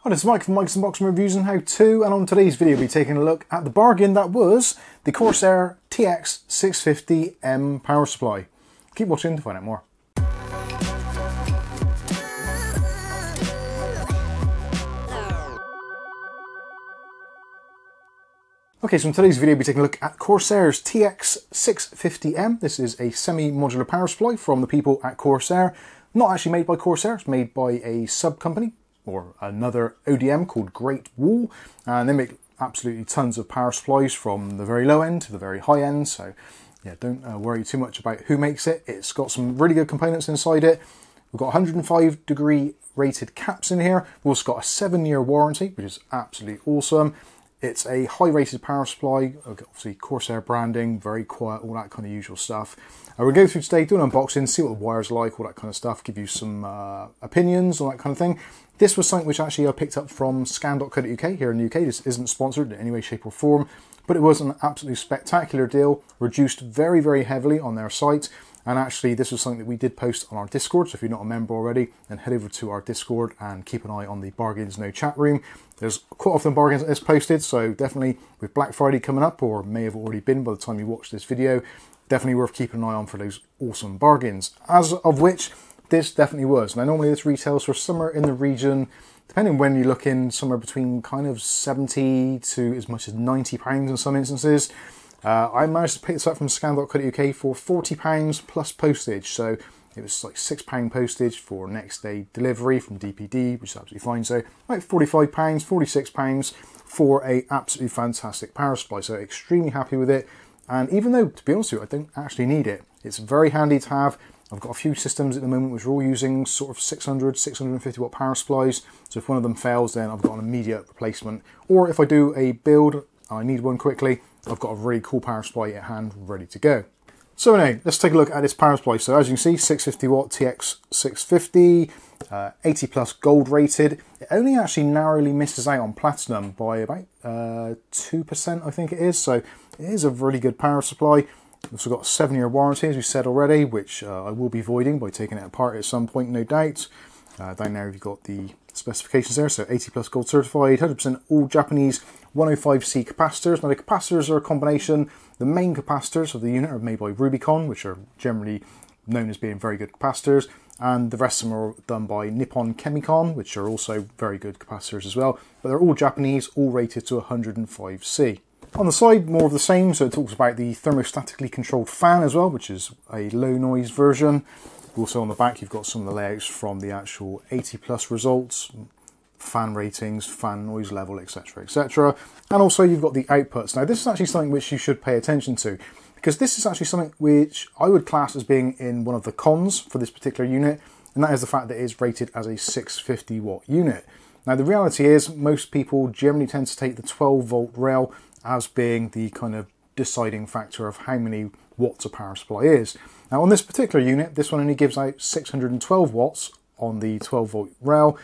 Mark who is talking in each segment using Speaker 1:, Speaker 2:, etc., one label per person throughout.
Speaker 1: Hi, this is Mike from Mike's Unboxing Reviews and How To, and on today's video we'll be taking a look at the bargain that was the Corsair TX650M power supply. Keep watching to find out more. Okay, so in today's video we'll be taking a look at Corsair's TX650M. This is a semi-modular power supply from the people at Corsair. Not actually made by Corsair, it's made by a sub-company or another ODM called Great Wall, and they make absolutely tons of power supplies from the very low end to the very high end, so yeah, don't worry too much about who makes it. It's got some really good components inside it. We've got 105 degree rated caps in here. We've also got a 7-year warranty, which is absolutely awesome. It's a high rated power supply, obviously Corsair branding, very quiet, all that kind of usual stuff. We'll go through today, do an unboxing, see what the wire's like, all that kind of stuff, give you some opinions, all that kind of thing. This was something which actually I picked up from scan.co.uk here in the UK. This isn't sponsored in any way, shape or form, but it was an absolutely spectacular deal, reduced very, very heavily on their site. And actually this was something that we did post on our Discord, so if you're not a member already, then head over to our Discord and keep an eye on the Bargains No Chat room. There's quite often bargains that is posted, so definitely with Black Friday coming up, or may have already been by the time you watch this video, definitely worth keeping an eye on for those awesome bargains, as of which this definitely was. Now normally this retails for somewhere in the region, depending when you look in, somewhere between kind of 70 to as much as £90 in some instances. I managed to pick this up from scan.co.uk for £40 plus postage, so it was like £6 postage for next day delivery from DPD, which is absolutely fine. So like £45, £46 for a absolutely fantastic power supply. So extremely happy with it. And even though, to be honest with you, I don't actually need it, it's very handy to have. I've got a few systems at the moment which are all using sort of 600, 650 watt power supplies. So if one of them fails, then I've got an immediate replacement. Or if I do a build, I need one quickly, I've got a really cool power supply at hand ready to go. So anyway, let's take a look at this power supply. So as you can see, 650 watt TX650, 80 plus gold rated. It only actually narrowly misses out on platinum by about 2%, I think it is. So it is a really good power supply. We've also got a 7-year warranty, as we said already, which I will be voiding by taking it apart at some point, no doubt. Down there you've got the specifications there, so 80 plus gold certified, 100% all Japanese 105C capacitors. Now the capacitors are a combination. The main capacitors of the unit are made by Rubicon, which are generally known as being very good capacitors, and the rest of them are done by Nippon Chemicon, which are also very good capacitors as well, but they're all Japanese, all rated to 105C. On the side, more of the same, so it talks about the thermostatically controlled fan as well, which is a low noise version. Also on the back you've got some of the layouts from the actual 80 plus results, fan ratings, fan noise level, etc, etc. And also you've got the outputs. Now this is actually something which you should pay attention to, because this is actually something which I would class as being in one of the cons for this particular unit, and that is the fact that it is rated as a 650 watt unit. Now the reality is most people generally tend to take the 12 volt rail as being the kind of deciding factor of how many watts a power supply is. Now on this particular unit, this one only gives out 612 watts on the 12 volt rail,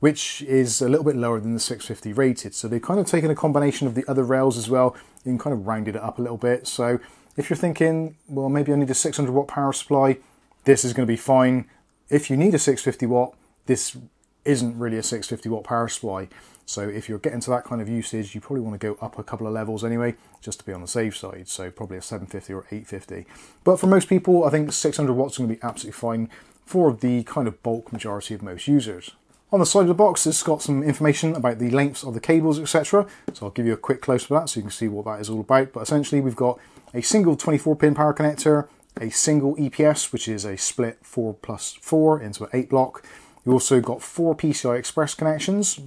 Speaker 1: which is a little bit lower than the 650 rated. So they've kind of taken a combination of the other rails as well and kind of rounded it up a little bit. So if you're thinking, well, maybe I need a 600 watt power supply, this is going to be fine. If you need a 650 watt, this isn't really a 650 watt power supply. So if you're getting to that kind of usage, you probably want to go up a couple of levels anyway, just to be on the safe side. So probably a 750 or 850. But for most people, I think 600 watts is going to be absolutely fine for the kind of bulk majority of most users. On the side of the box, it's got some information about the lengths of the cables, etc. So I'll give you a quick close-up of that so you can see what that is all about. But essentially we've got a single 24-pin power connector, a single EPS, which is a split 4+4 into an 8 block. You've also got 4 PCI Express connections,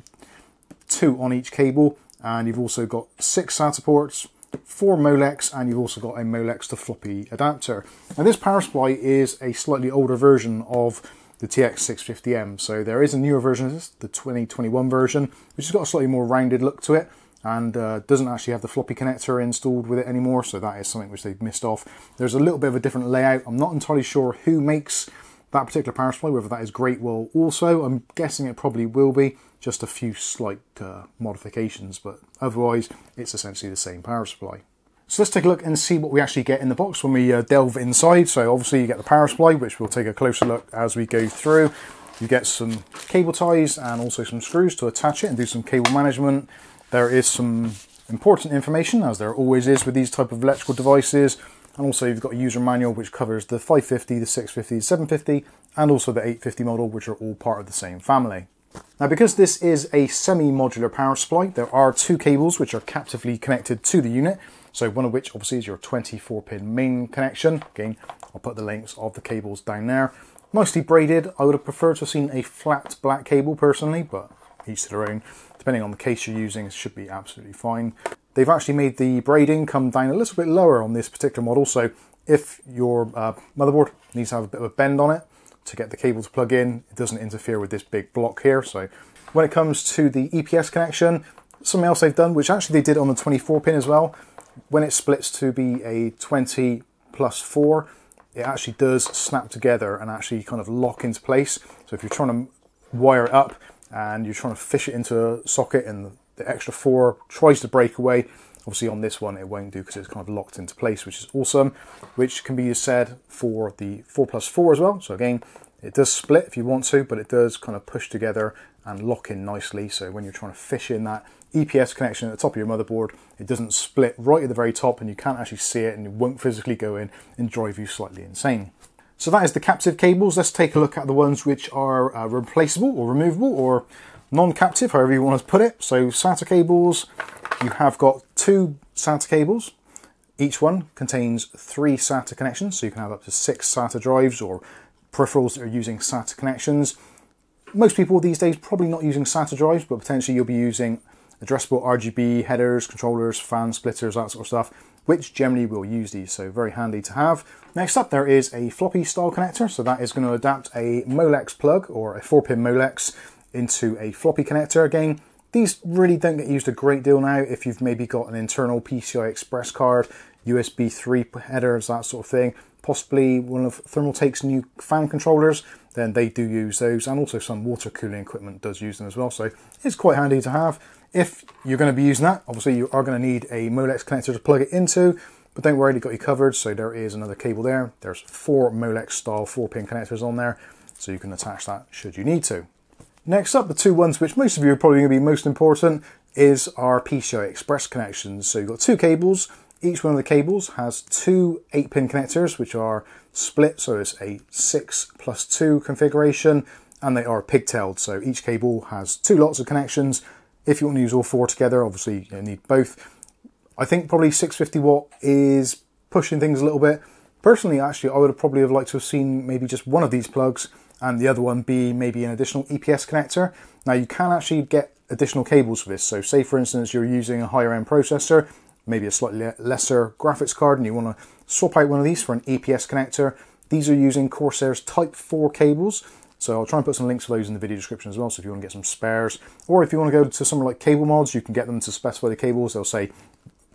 Speaker 1: 2 on each cable, and you've also got 6 SATA ports, 4 Molex, and you've also got a Molex to floppy adapter. Now this power supply is a slightly older version of the TX650M, so there is a newer version of this, the 2021 version, which has got a slightly more rounded look to it, and doesn't actually have the floppy connector installed with it anymore, so that is something which they've missed off. There's a little bit of a different layout. I'm not entirely sure who makes that particular power supply, whether that is Great Wall also. I'm guessing it probably will be, just a few slight modifications, but otherwise it's essentially the same power supply. So let's take a look and see what we actually get in the box when we delve inside. So obviously you get the power supply, which we'll take a closer look as we go through. You get some cable ties and also some screws to attach it and do some cable management. There is some important information, as there always is with these type of electrical devices. And also you've got a user manual which covers the 550, the 650, the 750, and also the 850 model, which are all part of the same family. Now, because this is a semi-modular power supply, there are two cables which are captively connected to the unit. So one of which obviously is your 24-pin main connection. Again, I'll put the links of the cables down there. Nicely braided. I would have preferred to have seen a flat black cable personally, but each to their own. Depending on the case you're using, it should be absolutely fine. They've actually made the braiding come down a little bit lower on this particular model. So if your motherboard needs to have a bit of a bend on it to get the cable to plug in, it doesn't interfere with this big block here. So when it comes to the EPS connection, something else they've done, which actually they did on the 24-pin as well, when it splits to be a 20 plus 4, it actually does snap together and actually kind of lock into place. So if you're trying to wire it up and you're trying to fish it into a socket and the extra 4 tries to break away, obviously on this one it won't do because it's kind of locked into place, which is awesome, which can be said for the 4 plus 4 as well. So again, it does split if you want to, but it does kind of push together and lock in nicely. So when you're trying to fish in that EPS connection at the top of your motherboard, it doesn't split right at the very top and you can't actually see it, and it won't physically go in and drive you slightly insane. So that is the captive cables. Let's take a look at the ones which are replaceable or removable or non-captive, however you want to put it. So SATA cables, you have got 2 SATA cables. Each one contains 3 SATA connections, so you can have up to 6 SATA drives or peripherals that are using SATA connections. Most people these days probably not using SATA drives, but potentially you'll be using addressable RGB headers, controllers, fan splitters, that sort of stuff, which generally will use these, so very handy to have. Next up, there is a floppy style connector, so that is going to adapt a Molex plug or a 4-pin Molex into a floppy connector. Again, these really don't get used a great deal now if you've maybe got an internal PCI Express card, USB 3 headers, that sort of thing. Possibly one of Thermaltake's new fan controllers, then they do use those, and also some water cooling equipment does use them as well, so it's quite handy to have. If you're going to be using that, obviously you are going to need a Molex connector to plug it into, but don't worry, they've got you covered. So there is another cable there. There's 4 Molex style 4-pin connectors on there, so you can attach that should you need to. Next up, the 2 ones which most of you are probably going to be most important is our PCI Express connections. So you've got 2 cables. Each one of the cables has 2 8-pin connectors, which are split, so it's a 6 plus 2 configuration, and they are pigtailed. So each cable has 2 lots of connections. If you want to use all 4 together, obviously you need both. I think probably 650 watt is pushing things a little bit. Personally, actually, I would have probably liked to have seen maybe just one of these plugs and the other one be maybe an additional EPS connector. Now you can actually get additional cables for this. So say for instance, you're using a higher end processor, maybe a slightly lesser graphics card, and you want to swap out one of these for an EPS connector. These are using Corsair's Type 4 cables. So I'll try and put some links for those in the video description as well, so if you want to get some spares. Or if you want to go to somewhere like Cable Mods, you can get them to specify the cables. They'll say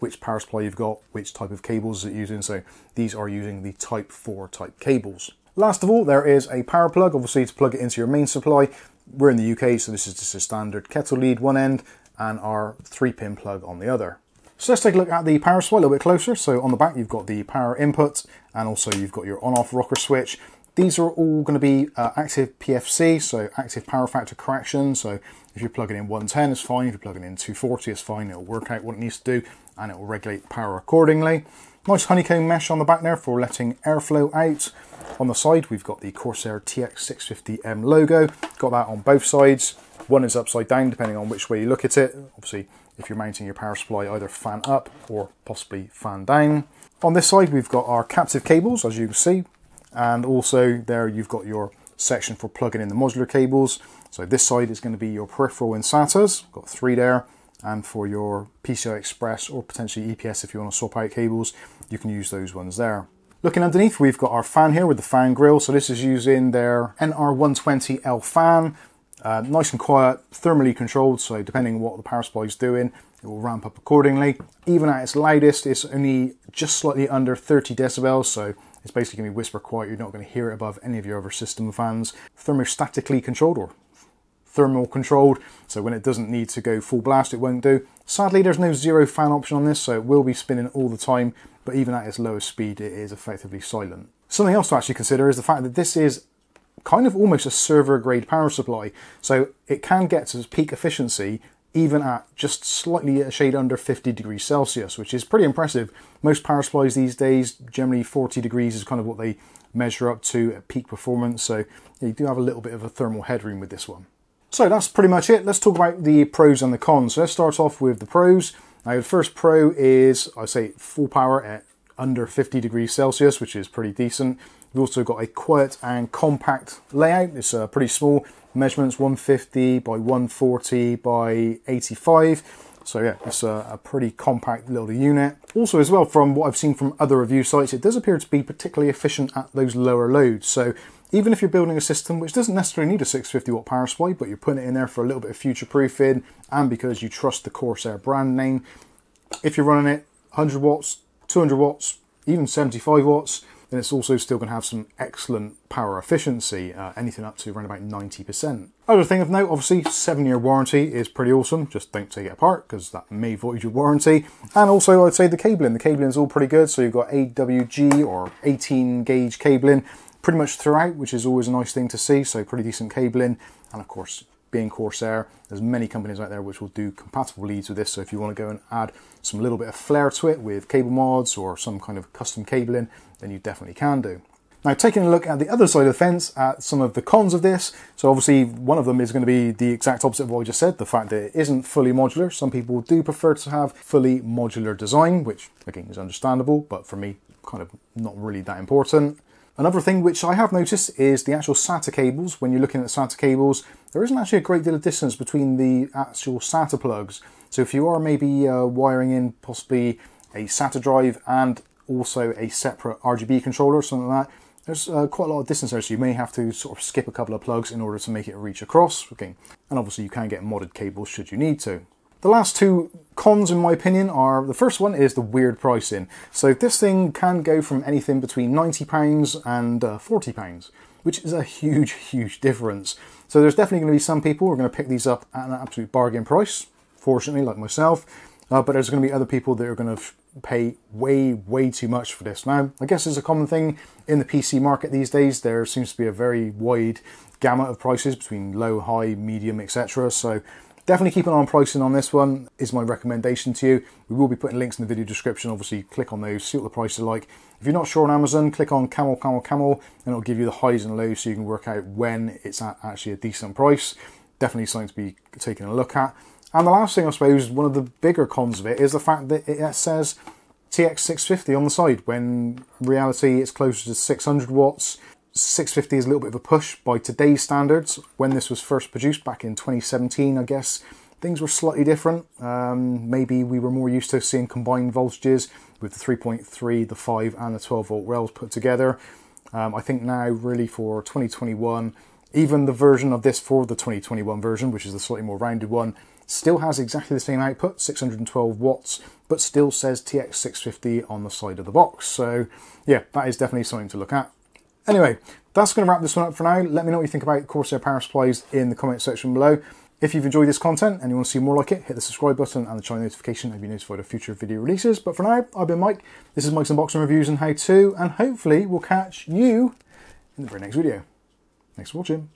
Speaker 1: which power supply you've got, which type of cables is it using. So these are using the Type 4 type cables. Last of all, there is a power plug, obviously to plug it into your main supply. We're in the UK, so this is just a standard kettle lead one end and our 3-pin plug on the other. So let's take a look at the power supply a little bit closer. So on the back, you've got the power input, and also you've got your on-off rocker switch. These are all going to be active PFC, so active power factor correction. So if you're plugging in 110, it's fine. If you're plugging in 240, it's fine. It'll work out what it needs to do, and it will regulate power accordingly. Nice honeycomb mesh on the back there for letting airflow out. On the side, we've got the Corsair TX650M logo. Got that on both sides. One is upside down, depending on which way you look at it. Obviously, if you're mounting your power supply, either fan up or possibly fan down. On this side, we've got our captive cables, as you can see. And also there you've got your section for plugging in the modular cables. So this side is going to be your peripheral and SATAs, got 3 there, and for your PCI Express or potentially EPS if you want to swap out cables, you can use those ones there. Looking underneath, we've got our fan here with the fan grill. So this is using their NR120L fan. Nice and quiet, thermally controlled, so depending on what the power supply is doing, it will ramp up accordingly. Even at its loudest, it's only just slightly under 30 decibels, so it's basically going to be whisper quiet. You're not going to hear it above any of your other system fans. Thermostatically controlled or thermal controlled, so when it doesn't need to go full blast, it won't do. Sadly, there's no zero fan option on this, so it will be spinning all the time, but even at its lowest speed, it is effectively silent. Something else to actually consider is the fact that this is kind of almost a server grade power supply. So it can get to peak efficiency even at just slightly a shade under 50 degrees Celsius, which is pretty impressive. Most power supplies these days, generally 40 degrees is kind of what they measure up to at peak performance. So you do have a little bit of a thermal headroom with this one. So that's pretty much it. Let's talk about the pros and the cons. So let's start off with the pros. Now the first pro is, I'd say, full power at under 50 degrees Celsius, which is pretty decent. We've also got a quiet and compact layout. It's pretty small. Measurements 150 by 140 by 85. So yeah, it's a pretty compact little unit. Also as well, from what I've seen from other review sites, it does appear to be particularly efficient at those lower loads. So even if you're building a system which doesn't necessarily need a 650 watt power supply, but you're putting it in there for a little bit of future proofing and because you trust the Corsair brand name, if you're running it 100 watts, 200 watts, even 75 watts, then it's also still going to have some excellent power efficiency, anything up to around about 90%. Other thing of note, obviously, 7-year warranty is pretty awesome. Just don't take it apart because that may void your warranty. And also, I'd say the cabling. The cabling is all pretty good. So you've got AWG or 18 gauge cabling pretty much throughout, which is always a nice thing to see. So pretty decent cabling. And of course, being Corsair, there's many companies out there which will do compatible leads with this. So if you want to go and add some little bit of flair to it with cable mods or some kind of custom cabling, then you definitely can do. Now, taking a look at the other side of the fence at some of the cons of this. So obviously one of them is going to be the exact opposite of what I just said, the fact that it isn't fully modular. Some people do prefer to have fully modular design, which again is understandable, but for me, kind of not really that important. Another thing which I have noticed is the actual SATA cables. When you're looking at the SATA cables, there isn't actually a great deal of distance between the actual SATA plugs. So if you are maybe wiring in possibly a SATA drive and also a separate RGB controller or something like that, there's quite a lot of distance there, so you may have to sort of skip a couple of plugs in order to make it reach across. Okay. And obviously you can get modded cables should you need to. The last two cons, in my opinion, are, the first one is the weird pricing. So this thing can go from anything between £90 and £40, which is a huge, huge difference. So there's definitely going to be some people who are going to pick these up at an absolute bargain price, fortunately, like myself. But there's going to be other people that are going to pay way, way too much for this. Now, I guess it's a common thing in the PC market these days. There seems to be a very wide gamut of prices between low, high, medium, etc. So definitely keep an eye on pricing on this one is my recommendation to you. We will be putting links in the video description. Obviously, click on those, see what the price is like. If you're not sure on Amazon, click on camel, camel, camel, and it'll give you the highs and lows so you can work out when it's at actually a decent price. Definitely something to be taking a look at. And the last thing, I suppose, one of the bigger cons of it is the fact that it says TX650 on the side, when in reality it's closer to 600 watts. 650 is a little bit of a push by today's standards. When this was first produced back in 2017, I guess, things were slightly different. Maybe we were more used to seeing combined voltages with the 3.3, the 5 and the 12 volt rails put together. I think now really for 2021, even the version of this for the 2021 version, which is the slightly more rounded one, still has exactly the same output, 612 watts, but still says TX650 on the side of the box. So yeah, that is definitely something to look at. Anyway, that's going to wrap this one up for now. Let me know what you think about Corsair power supplies in the comment section below. If you've enjoyed this content and you want to see more like it, hit the subscribe button and the chime notification to be notified of future video releases. But for now, I've been Mike. This is Mike's Unboxing Reviews and How To, and hopefully we'll catch you in the very next video. Thanks for watching.